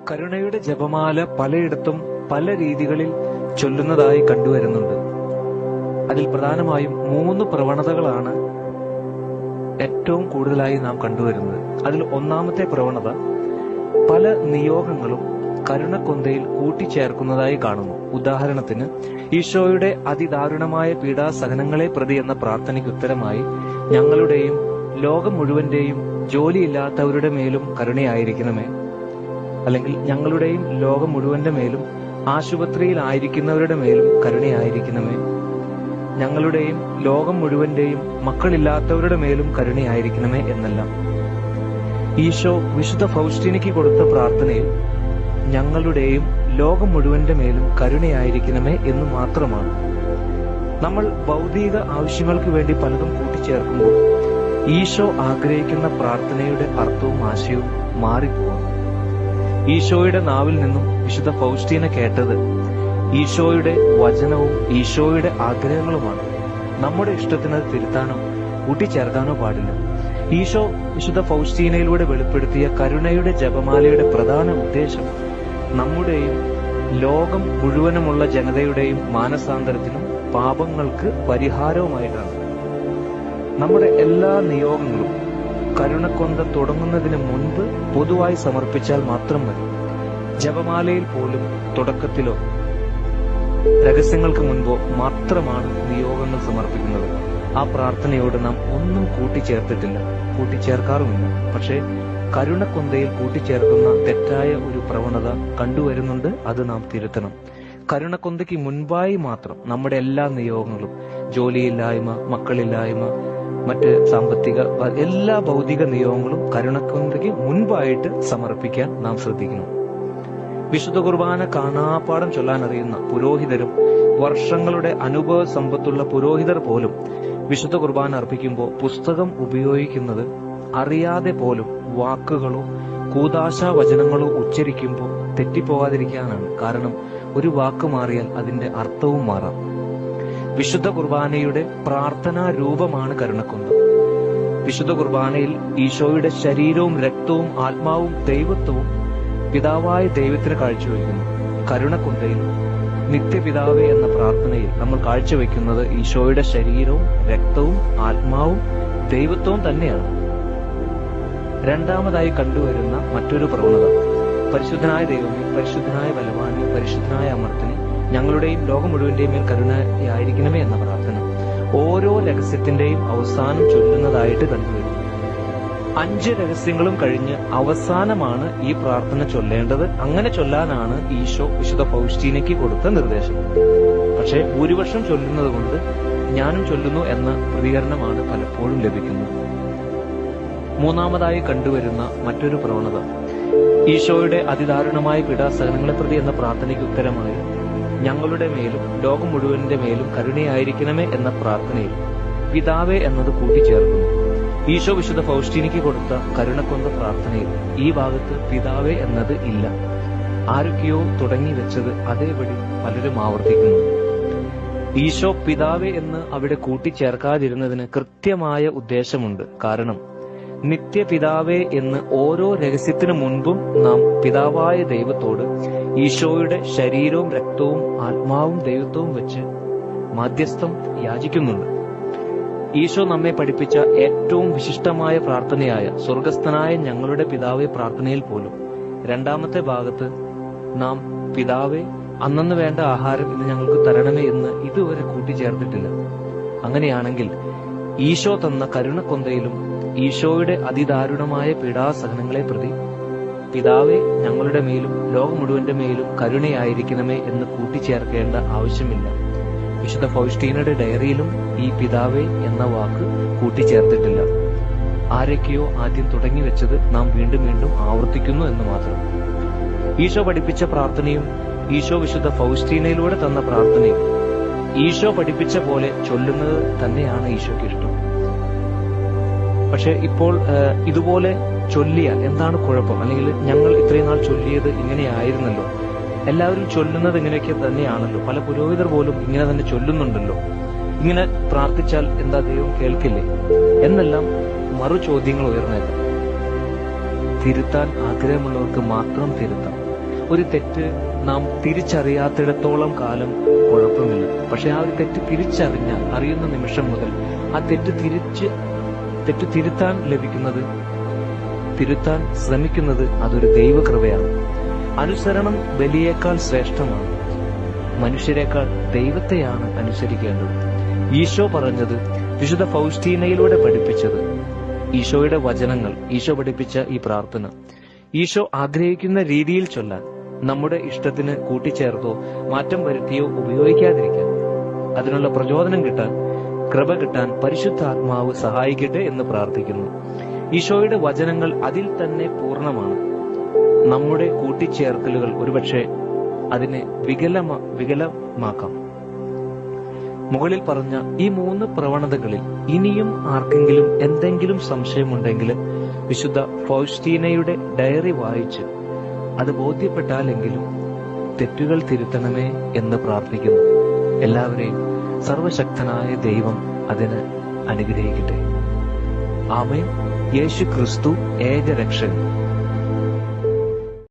കരുണയുടെ ജപമാല പലയിടത്തും പല രീതികളിൽ ചൊല്ലുന്നതായി കണ്ടുവരുന്നുണ്ട്. അതിൽ പ്രധാനമായും 3 പ്രവണതകളാണ് ഏറ്റവും കൂടുതലായി നാം കണ്ടുവരുന്നത്. അതിൽ ഒന്നാമത്തെ പ്രവണത പല നിയോഗങ്ങളും കരുണക്കൊന്തയിൽ കൂട്ടിച്ചേർക്കുന്നതായി കാണുന്നു. ഉദാഹരണത്തിന്, ഈശോയുടെ അതിദാരുണമായ പീഡാസഹനങ്ങളെ പ്രതി എന്ന പ്രാർത്ഥനയ്ക്ക് ഉത്തരമായി ഞങ്ങളുടെയും ലോകം മുഴുവന്റെയും ജോലിയില്ലാത്തവരുടെ മേലും കരുണയായിരിക്കണമേ, അല്ലെങ്കിൽ ഞങ്ങളുടെയും ലോകം മുഴുവന്റെ മേലും ആശുപത്രിയിലായിരിക്കുന്നവരുടെ മേലും കരുണയായിരിക്കണമേ, ഞങ്ങളുടെയും ലോകം മുഴുവന്റെയും മക്കളില്ലാത്തവരുടെ മേലും കരുണയായിരിക്കണമേ എന്നെല്ലാം. ഈശോ വിശുദ്ധ ഫൗസ്റ്റീനയ്ക്ക് കൊടുത്ത പ്രാർത്ഥനയിൽ ഞങ്ങളുടെയും ലോകം മുഴുവന്റെ മേലും കരുണയായിരിക്കണമേ എന്ന് മാത്രമാണ്. നമ്മൾ ഭൗതിക ആവശ്യങ്ങൾക്ക് വേണ്ടി പലതും കൂട്ടിച്ചേർക്കുമ്പോൾ ഈശോ ആഗ്രഹിക്കുന്ന പ്രാർത്ഥനയുടെ അർത്ഥവും ആശയവും മാറിപ്പോകും. ഈശോയുടെ നാവിൽ നിന്നും വിശുദ്ധ ഫൗസ്റ്റീന കേട്ടത് ഈശോയുടെ വചനവും ഈശോയുടെ ആഗ്രഹങ്ങളുമാണ്. നമ്മുടെ ഇഷ്ടത്തിന് തിരുത്താനോ കൂട്ടിച്ചേർക്കാനോ പാടില്ല. ഈശോ വിശുദ്ധ ഫൗസ്റ്റീനയിലൂടെ വെളിപ്പെടുത്തിയ കരുണയുടെ ജപമാലയുടെ പ്രധാന ഉദ്ദേശം നമ്മുടെയും ലോകം മുഴുവനുമുള്ള ജനതയുടെയും മാനസാന്തരത്തിനും പാപങ്ങൾക്ക് പരിഹാരവുമായിട്ടാണ്. നമ്മുടെ എല്ലാ നിയോഗങ്ങളും കരുണക്കൊന്ത തുടങ്ങുന്നതിന് മുൻപ് പൊതുവായി സമർപ്പിച്ചാൽ മാത്രം മതി. ജപമാലയിൽ പോലും തുടക്കത്തിലോ രഹസ്യങ്ങൾക്ക് മുൻപോ മാത്രമാണ് നിയോഗങ്ങൾ സമർപ്പിക്കുന്നത്. ആ പ്രാർത്ഥനയോട് നാം ഒന്നും കൂട്ടിച്ചേർക്കാറുമില്ല. പക്ഷേ കരുണക്കൊന്തയിൽ കൂട്ടിച്ചേർക്കുന്ന തെറ്റായ ഒരു പ്രവണത കണ്ടുവരുന്നുണ്ട്. അത് നാം തിരുത്തണം. കരുണക്കൊന്തയ്ക്ക് മുൻപായി മാത്രം നമ്മുടെ എല്ലാ നിയോഗങ്ങളും, ജോലിയില്ലായ്മ, മക്കളില്ലായ്മ, മറ്റ് സാമ്പത്തിക എല്ലാ ഭൗതിക നിയോഗങ്ങളും കരുണക്കൊന്തയ്ക്ക് മുൻപായിട്ട് സമർപ്പിക്കാൻ നാം ശ്രദ്ധിക്കണം. വിശുദ്ധ കുർബാന കാണാപ്പാടം ചൊല്ലാൻ അറിയുന്ന പുരോഹിതരും വർഷങ്ങളുടെ അനുഭവ സമ്പത്തുള്ള പുരോഹിതർ പോലും വിശുദ്ധ കുർബാന അർപ്പിക്കുമ്പോൾ പുസ്തകം ഉപയോഗിക്കുന്നത് അറിയാതെ പോലും വാക്കുകളോ കൂദാശാ വചനങ്ങളോ ഉച്ചരിക്കുമ്പോൾ തെറ്റിപ്പോകാതിരിക്കാനാണ്. കാരണം ഒരു വാക്ക് മാറിയാൽ അതിന്റെ അർത്ഥവും മാറാം. വിശുദ്ധ കുർബാനയുടെ പ്രാർത്ഥനാ രൂപമാണ് കരുണക്കൊന്ത. വിശുദ്ധ കുർബാനയിൽ ഈശോയുടെ ശരീരവും രക്തവും ആത്മാവും ദൈവത്വവും പിതാവായ ദൈവത്തിന് കാഴ്ചവെക്കുന്നു. കരുണക്കൊന്തയിൽ നിത്യപിതാവേ എന്ന പ്രാർത്ഥനയിൽ നമ്മൾ കാഴ്ചവെക്കുന്നത് ഈശോയുടെ ശരീരവും രക്തവും ആത്മാവും ദൈവത്വവും തന്നെയാണ്. രണ്ടാമതായി കണ്ടുവരുന്ന മറ്റൊരു പ്രവണത പരിശുദ്ധനായ ദൈവമേ, പരിശുദ്ധനായ ബലവാനെ, പരിശുദ്ധനായ അമർത്തിനെ, ഞങ്ങളുടെയും ലോകം മുഴുവന്റെയും മേൽ കരുണയായിരിക്കണമേ എന്ന പ്രാർത്ഥന ഓരോ രഹസ്യത്തിന്റെയും അവസാനം ചൊല്ലുന്നതായിട്ട് കണ്ടുവരുന്നു. 5 രഹസ്യങ്ങളും കഴിഞ്ഞ് അവസാനമാണ് ഈ പ്രാർത്ഥന ചൊല്ലേണ്ടത്. അങ്ങനെ ചൊല്ലാനാണ് ഈശോ വിശുദ്ധ ഫൗസ്റ്റീനയ്ക്ക് കൊടുത്ത നിർദ്ദേശം. പക്ഷേ ഭൂരിപക്ഷം ചൊല്ലുന്നത് കൊണ്ട് ഞാനും ചൊല്ലുന്നു എന്ന പ്രതികരണമാണ് പലപ്പോഴും ലഭിക്കുന്നത്. മൂന്നാമതായി കണ്ടുവരുന്ന മറ്റൊരു പ്രവണത ഈശോയുടെ അതിദാരുണമായ പീഡാസഹനങ്ങളെ പ്രതി എന്ന പ്രാർത്ഥനയ്ക്ക് ഉത്തരമായി ഞങ്ങളുടെ മേലും ലോകം മുഴുവന്റെ മേലും കരുണയായിരിക്കണമേ എന്ന പ്രാർത്ഥനയിൽ പിതാവേ എന്നത് കൂട്ടിച്ചേർക്കുന്നു. ഈശോ വിശുദ്ധ ഫൗസ്റ്റീനയ്ക്ക് കൊടുത്ത കരുണക്കൊന്ത പ്രാർത്ഥനയിൽ ഈ ഭാഗത്ത് പിതാവേ എന്നത് ഇല്ല. ആരൊക്കെയോ തുടങ്ങി വെച്ചത് അതേപടി പലരും ആവർത്തിക്കുന്നു. ഈശോ പിതാവേ എന്ന് അവിടെ കൂട്ടിച്ചേർക്കാതിരുന്നതിന് കൃത്യമായ ഉദ്ദേശമുണ്ട്. കാരണം നിത്യപിതാവേ എന്ന് ഓരോ രഹസ്യത്തിനു മുൻപും നാം പിതാവായ ദൈവത്തോട് ഈശോയുടെ ശരീരവും രക്തവും ആത്മാവും ദൈവത്വവും വെച്ച് മധ്യസ്ഥം യാചിക്കുന്നുണ്ട്. ഈശോ നമ്മെ പഠിപ്പിച്ച ഏറ്റവും വിശിഷ്ടമായ പ്രാർത്ഥനയായ സ്വർഗസ്ഥനായ ഞങ്ങളുടെ പിതാവേ പ്രാർത്ഥനയിൽ പോലും രണ്ടാമത്തെ ഭാഗത്ത് നാം പിതാവേ അന്നന്ന് വേണ്ട ആഹാരം ഇന്ന് ഞങ്ങൾക്ക് തരണമേ എന്ന് ഇതുവരെ കൂട്ടിച്ചേർത്തിട്ടില്ല. അങ്ങനെയാണെങ്കിൽ ഈശോ തന്ന കരുണക്കൊന്തയിലും ഈശോയുടെ അതിദാരുണമായ പീഡാസഹനങ്ങളെ പ്രതി പിതാവേ ഞങ്ങളുടെ മേലും ലോകം മുഴുവന്റെ മേലും കരുണയായിരിക്കണമേ എന്ന് കൂട്ടിച്ചേർക്കേണ്ട ആവശ്യമില്ല. വിശുദ്ധ ഫൗസ്റ്റീനയുടെ ഡയറിയിലും ഈ പിതാവേ എന്ന വാക്ക് കൂട്ടിച്ചേർത്തിട്ടില്ല. ആരൊക്കെയോ ആദ്യം തുടങ്ങി വെച്ചത് നാം വീണ്ടും വീണ്ടും ആവർത്തിക്കുന്നു എന്ന് മാത്രം. ഈശോ പഠിപ്പിച്ച പ്രാർത്ഥനയും ഈശോ വിശുദ്ധ ഫൗസ്റ്റീനയിലൂടെ തന്ന പ്രാർത്ഥനയും ഈശോ പഠിപ്പിച്ച പോലെ ചൊല്ലുന്നത് തന്നെയാണ് ഈശോയ്ക്ക് ഇഷ്ടം. പക്ഷെ ഇപ്പോൾ ഇതുപോലെ ചൊല്ലിയാൽ എന്താണ് കുഴപ്പം? അല്ലെങ്കിൽ ഞങ്ങൾ ഇത്രയും നാൾ ചൊല്ലിയത് ഇങ്ങനെയായിരുന്നല്ലോ, എല്ലാവരും ചൊല്ലുന്നത് ഇങ്ങനെയൊക്കെ തന്നെയാണല്ലോ, പല പുരോഹിതർ പോലും ഇങ്ങനെ തന്നെ ചൊല്ലുന്നുണ്ടല്ലോ, ഇങ്ങനെ പ്രാർത്ഥിച്ചാൽ എന്താ ദൈവം കേൾക്കില്ലേ എന്നെല്ലാം മറു ചോദ്യങ്ങൾ ഉയർന്നേക്കാം. തിരുത്താൻ ആഗ്രഹമുള്ളവർക്ക് മാത്രം തിരുത്താം. ഒരു തെറ്റ് നാം തിരിച്ചറിയാത്തിടത്തോളം കാലം കുഴപ്പമില്ല. പക്ഷെ ആ ഒരു തെറ്റ് അറിയുന്ന നിമിഷം മുതൽ ആ തെറ്റ് തിരുത്താൻ ശ്രമിക്കുന്നത് അതൊരു ദൈവകൃപയാണ്. അനുസരണം ബലിയേക്കാൾ ശ്രേഷ്ഠമാണ്. മനുഷ്യരെക്കാൾ ദൈവത്തെയാണ് അനുസരിക്കേണ്ടത്. ഈശോ പറഞ്ഞത്, വിശുദ്ധ ഫൗസ്റ്റീനയിലൂടെ പഠിപ്പിച്ചത്, ഈശോയുടെ വചനങ്ങൾ, ഈശോ പഠിപ്പിച്ച ഈ പ്രാർത്ഥന ഈശോ ആഗ്രഹിക്കുന്ന രീതിയിൽ ചൊല്ലാൻ, നമ്മുടെ ഇഷ്ടത്തിന് കൂട്ടിച്ചേർത്തോ മാറ്റം വരുത്തിയോ ഉപയോഗിക്കാതിരിക്കാൻ, അതിനുള്ള പ്രചോദനം കിട്ടാൻ, കൃപ കിട്ടാൻ പരിശുദ്ധാത്മാവ് സഹായിക്കട്ടെ എന്ന് പ്രാർത്ഥിക്കുന്നു. ഈശോയുടെ വചനങ്ങൾ അതിൽ തന്നെ പൂർണ്ണമാണ്. നമ്മുടെ കൂട്ടിച്ചേർക്കലുകൾ ഒരുപക്ഷെ അതിനെ വികലമാക്കാം. മുകളിൽ പറഞ്ഞ ഈ 3 പ്രവണതകളിൽ ഇനിയും ആർക്കെങ്കിലും എന്തെങ്കിലും സംശയമുണ്ടെങ്കിൽ വിശുദ്ധ ഫൗസ്റ്റീനയുടെ ഡയറി വായിച്ച് അത് ബോധ്യപ്പെട്ടാലെങ്കിലും തെറ്റുകൾ തിരുത്തണമേ എന്ന് പ്രാർത്ഥിക്കുന്നു. എല്ലാവരെയും സർവശക്തനായ ദൈവം അതിന് അനുഗ്രഹിക്കട്ടെ. ആമേൻ. യേശു ക്രിസ്തു ഏകരക്ഷകൻ.